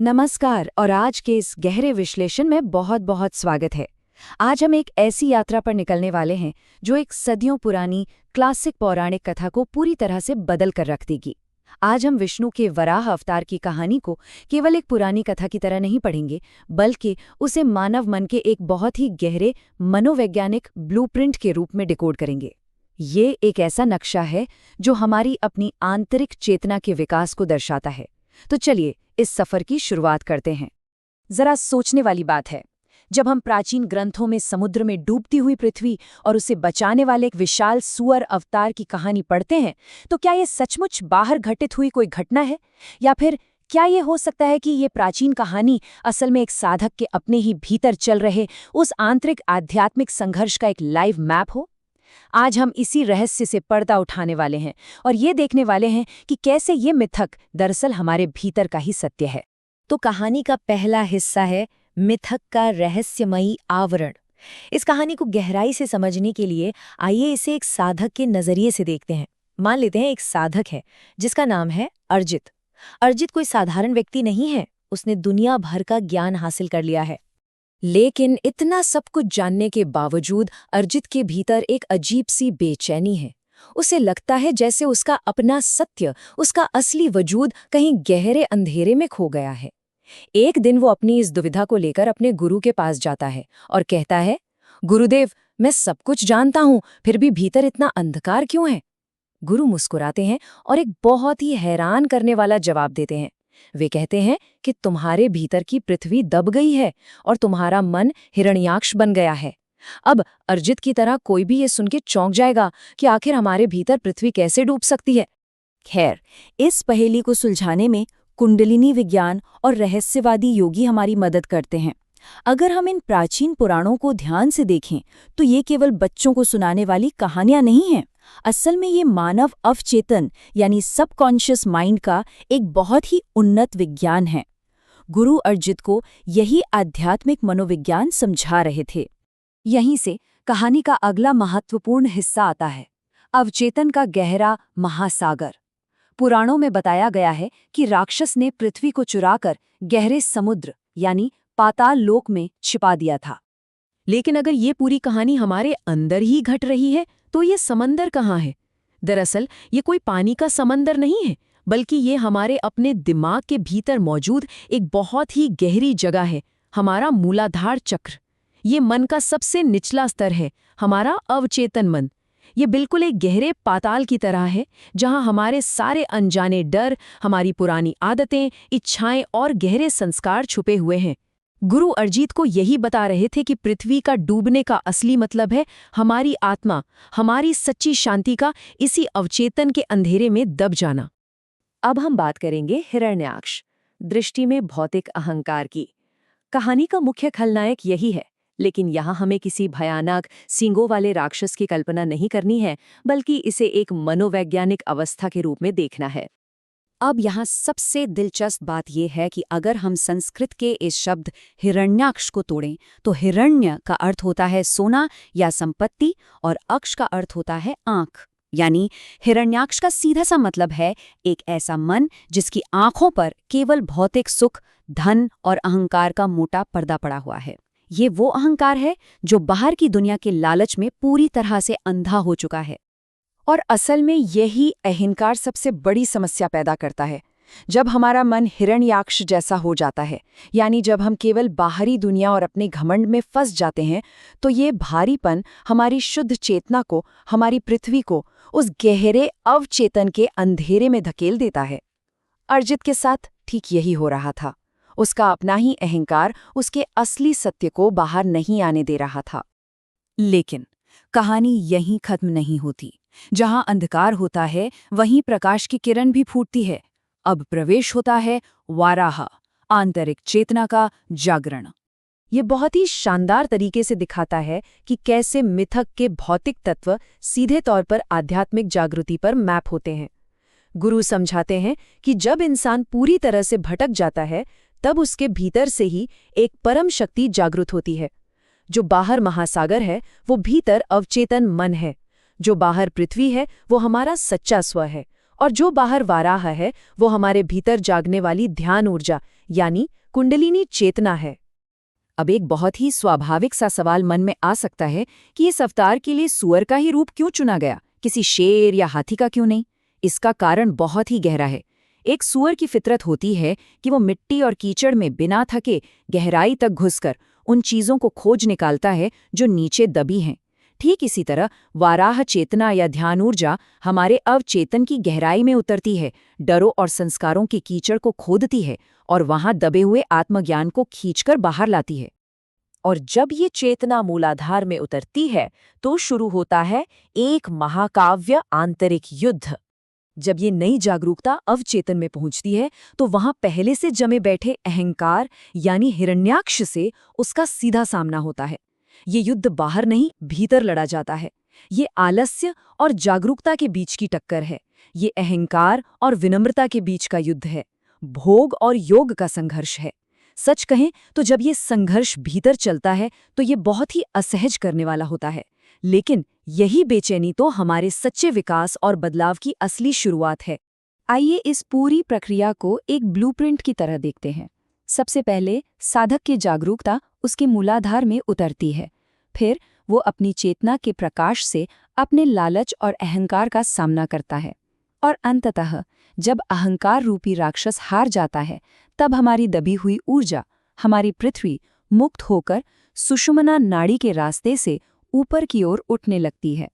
नमस्कार और आज के इस गहरे विश्लेषण में बहुत बहुत स्वागत है। आज हम एक ऐसी यात्रा पर निकलने वाले हैं जो एक सदियों पुरानी क्लासिक पौराणिक कथा को पूरी तरह से बदल कर रख देगी। आज हम विष्णु के वराह अवतार की कहानी को केवल एक पुरानी कथा की तरह नहीं पढ़ेंगे, बल्कि उसे मानव मन के एक बहुत ही गहरे मनोवैज्ञानिक ब्लूप्रिंट के रूप में डिकोड करेंगे। ये एक ऐसा नक्शा है जो हमारी अपनी आंतरिक चेतना के विकास को दर्शाता है। तो चलिए इस सफर की शुरुआत करते हैं। जरा सोचने वाली बात है, जब हम प्राचीन ग्रंथों में समुद्र में डूबती हुई पृथ्वी और उसे बचाने वाले एक विशाल सुअर अवतार की कहानी पढ़ते हैं, तो क्या ये सचमुच बाहर घटित हुई कोई घटना है, या फिर क्या ये हो सकता है कि ये प्राचीन कहानी असल में एक साधक के अपने ही भीतर चल रहे उस आंतरिक आध्यात्मिक संघर्ष का एक लाइव मैप हो? आज हम इसी रहस्य से पर्दा उठाने वाले हैं और ये देखने वाले हैं कि कैसे ये मिथक दरअसल हमारे भीतर का ही सत्य है। तो कहानी का पहला हिस्सा है मिथक का रहस्यमयी आवरण। इस कहानी को गहराई से समझने के लिए आइए इसे एक साधक के नजरिए से देखते हैं। मान लेते हैं एक साधक है जिसका नाम है अर्जित। अर्जित कोई साधारण व्यक्ति नहीं है, उसने दुनिया भर का ज्ञान हासिल कर लिया है। लेकिन इतना सब कुछ जानने के बावजूद अर्जित के भीतर एक अजीब सी बेचैनी है। उसे लगता है जैसे उसका अपना सत्य, उसका असली वजूद कहीं गहरे अंधेरे में खो गया है। एक दिन वो अपनी इस दुविधा को लेकर अपने गुरु के पास जाता है और कहता है, गुरुदेव, मैं सब कुछ जानता हूँ, फिर भी भीतर इतना अंधकार क्यों है? गुरु मुस्कुराते हैं और एक बहुत ही हैरान करने वाला जवाब देते हैं। वे कहते हैं कि तुम्हारे भीतर की पृथ्वी दब गई है और तुम्हारा मन हिरण्याक्ष बन गया है। अब अर्जित की तरह कोई भी ये सुन के चौंक जाएगा कि आखिर हमारे भीतर पृथ्वी कैसे डूब सकती है। खैर, इस पहेली को सुलझाने में कुंडलिनी विज्ञान और रहस्यवादी योगी हमारी मदद करते हैं। अगर हम इन प्राचीन पुराणों को ध्यान से देखें तो ये केवल बच्चों को सुनाने वाली कहानियां नहीं हैं। असल में ये मानव अवचेतन यानी सबकॉन्शियस माइंड का एक बहुत ही उन्नत विज्ञान है। गुरु अर्जित को यही आध्यात्मिक मनोविज्ञान समझा रहे थे। यहीं से कहानी का अगला महत्वपूर्ण हिस्सा आता है, अवचेतन का गहरा महासागर। पुराणों में बताया गया है कि राक्षस ने पृथ्वी को चुराकर गहरे समुद्र यानी पाताल लोक में छिपा दिया था। लेकिन अगर ये पूरी कहानी हमारे अंदर ही घट रही है तो ये समंदर कहाँ है? दरअसल ये कोई पानी का समंदर नहीं है, बल्कि ये हमारे अपने दिमाग के भीतर मौजूद एक बहुत ही गहरी जगह है, हमारा मूलाधार चक्र। ये मन का सबसे निचला स्तर है, हमारा अवचेतन मन। ये बिल्कुल एक गहरे पाताल की तरह है जहां हमारे सारे अनजाने डर, हमारी पुरानी आदतें, इच्छाएं और गहरे संस्कार छुपे हुए हैं। गुरु अर्जित को यही बता रहे थे कि पृथ्वी का डूबने का असली मतलब है हमारी आत्मा, हमारी सच्ची शांति का इसी अवचेतन के अंधेरे में दब जाना। अब हम बात करेंगे हिरण्याक्ष, दृष्टि में भौतिक अहंकार की। कहानी का मुख्य खलनायक यही है, लेकिन यहाँ हमें किसी भयानक सींगों वाले राक्षस की कल्पना नहीं करनी है, बल्कि इसे एक मनोवैज्ञानिक अवस्था के रूप में देखना है। अब यहाँ सबसे दिलचस्प बात यह है कि अगर हम संस्कृत के इस शब्द हिरण्याक्ष को तोड़ें तो हिरण्य का अर्थ होता है सोना या संपत्ति और अक्ष का अर्थ होता है आंख। यानी हिरण्याक्ष का सीधा सा मतलब है एक ऐसा मन जिसकी आंखों पर केवल भौतिक सुख, धन और अहंकार का मोटा पर्दा पड़ा हुआ है। ये वो अहंकार है जो बाहर की दुनिया के लालच में पूरी तरह से अंधा हो चुका है। और असल में यही अहंकार सबसे बड़ी समस्या पैदा करता है। जब हमारा मन हिरण्याक्ष जैसा हो जाता है, यानी जब हम केवल बाहरी दुनिया और अपने घमंड में फंस जाते हैं, तो ये भारीपन हमारी शुद्ध चेतना को, हमारी पृथ्वी को उस गहरे अवचेतन के अंधेरे में धकेल देता है। अर्जित के साथ ठीक यही हो रहा था। उसका अपना ही अहंकार उसके असली सत्य को बाहर नहीं आने दे रहा था। लेकिन कहानी यहीं खत्म नहीं होती। जहां अंधकार होता है वहीं प्रकाश की किरण भी फूटती है। अब प्रवेश होता है वाराह, आंतरिक चेतना का जागरण। ये बहुत ही शानदार तरीके से दिखाता है कि कैसे मिथक के भौतिक तत्व सीधे तौर पर आध्यात्मिक जागृति पर मैप होते हैं। गुरु समझाते हैं कि जब इंसान पूरी तरह से भटक जाता है, तब उसके भीतर से ही एक परम शक्ति जागृत होती है। जो बाहर महासागर है वो भीतर अवचेतन मन है, जो बाहर पृथ्वी है वो हमारा सच्चा स्व है, और जो बाहर वाराह है वो हमारे भीतर जागने वाली ध्यान ऊर्जा यानी कुंडलिनी चेतना है। अब एक बहुत ही स्वाभाविक सा सवाल मन में आ सकता है कि इस अवतार के लिए सूअर का ही रूप क्यों चुना गया, किसी शेर या हाथी का क्यों नहीं? इसका कारण बहुत ही गहरा है। एक सूअर की फितरत होती है कि वो मिट्टी और कीचड़ में बिना थके गहराई तक घुसकर उन चीजों को खोज निकालता है जो नीचे दबी हैं। ठीक इसी तरह वाराह चेतना या ध्यान ऊर्जा हमारे अवचेतन की गहराई में उतरती है, डरों और संस्कारों के कीचड़ को खोदती है और वहां दबे हुए आत्मज्ञान को खींचकर बाहर लाती है। और जब ये चेतना मूलाधार में उतरती है तो शुरू होता है एक महाकाव्य आंतरिक युद्ध। जब ये नई जागरूकता अवचेतन में पहुंचती है तो वहां पहले से जमे बैठे अहंकार यानी हिरण्याक्ष से उसका सीधा सामना होता है। ये युद्ध बाहर नहीं, भीतर लड़ा जाता है। ये आलस्य और जागरूकता के बीच की टक्कर है। ये अहंकार और विनम्रता के बीच का युद्ध है। भोग और योग का संघर्ष है। सच कहें तो जब ये संघर्ष भीतर चलता है तो ये बहुत ही असहज करने वाला होता है, लेकिन यही बेचैनी तो हमारे सच्चे विकास और बदलाव की असली शुरुआत है। आइए इस पूरी प्रक्रिया को एक ब्लूप्रिंट की तरह देखते हैं। सबसे पहले साधक की जागरूकता उसके मूलाधार में उतरती है। फिर वो अपनी चेतना के प्रकाश से अपने लालच और अहंकार का सामना करता है। और अंततः जब अहंकार रूपी राक्षस हार जाता है, तब हमारी दबी हुई ऊर्जा, हमारी पृथ्वी, मुक्त होकर सुषुम्ना नाड़ी के रास्ते से ऊपर की ओर उठने लगती है।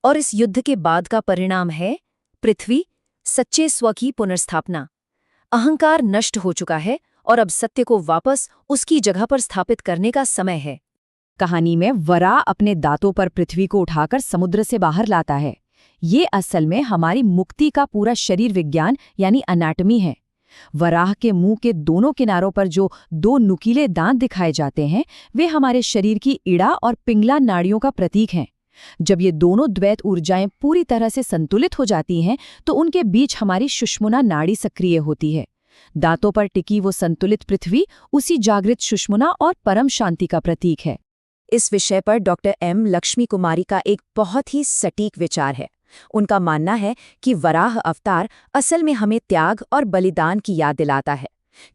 और इस युद्ध के बाद का परिणाम है पृथ्वी, सच्चे स्व की पुनर्स्थापना। अहंकार नष्ट हो चुका है और अब सत्य को वापस उसकी जगह पर स्थापित करने का समय है। कहानी में वराह अपने दांतों पर पृथ्वी को उठाकर समुद्र से बाहर लाता है। ये असल में हमारी मुक्ति का पूरा शरीर विज्ञान यानी एनाटॉमी है। वराह के मुंह के दोनों किनारों पर जो दो नुकीले दांत दिखाए जाते हैं, वे हमारे शरीर की इड़ा और पिंगला नाड़ियों का प्रतीक हैं। जब ये दोनों द्वैत ऊर्जाएं पूरी तरह से संतुलित हो जाती हैं, तो उनके बीच हमारी सुषुम्ना नाड़ी सक्रिय होती है। दांतों पर टिकी वो संतुलित पृथ्वी उसी जागृत सुषुम्ना और परम शांति का प्रतीक है। इस विषय पर डॉक्टर एम लक्ष्मी कुमारी का एक बहुत ही सटीक विचार है। उनका मानना है कि वराह अवतार असल में हमें त्याग और बलिदान की याद दिलाता है,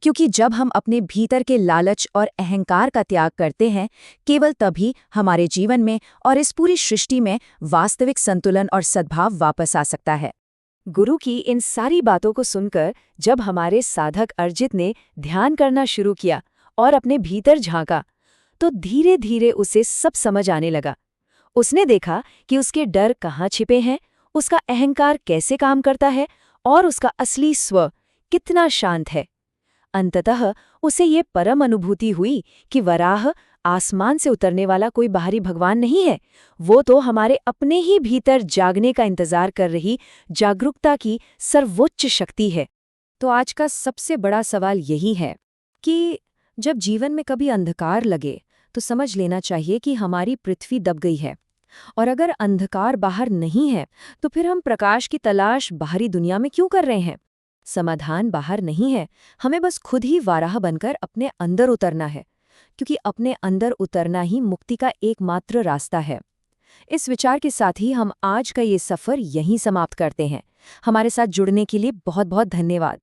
क्योंकि जब हम अपने भीतर के लालच और अहंकार का त्याग करते हैं, केवल तभी हमारे जीवन में और इस पूरी सृष्टि में वास्तविक संतुलन और सद्भाव वापस आ सकता है। गुरु की इन सारी बातों को सुनकर जब हमारे साधक अर्जित ने ध्यान करना शुरू किया और अपने भीतर झांका, तो धीरे धीरे उसे सब समझ आने लगा। उसने देखा कि उसके डर कहाँ छिपे हैं, उसका अहंकार कैसे काम करता है और उसका असली स्व कितना शांत है। अंततः उसे ये परम अनुभूति हुई कि वराह आसमान से उतरने वाला कोई बाहरी भगवान नहीं है, वो तो हमारे अपने ही भीतर जागने का इंतजार कर रही जागरूकता की सर्वोच्च शक्ति है। तो आज का सबसे बड़ा सवाल यही है कि जब जीवन में कभी अंधकार लगे तो समझ लेना चाहिए कि हमारी पृथ्वी दब गई है। और अगर अंधकार बाहर नहीं है तो फिर हम प्रकाश की तलाश बाहरी दुनिया में क्यों कर रहे हैं? समाधान बाहर नहीं है, हमें बस खुद ही वाराह बनकर अपने अंदर उतरना है, क्योंकि अपने अंदर उतरना ही मुक्ति का एकमात्र रास्ता है। इस विचार के साथ ही हम आज का ये सफ़र यहीं समाप्त करते हैं। हमारे साथ जुड़ने के लिए बहुत बहुत धन्यवाद।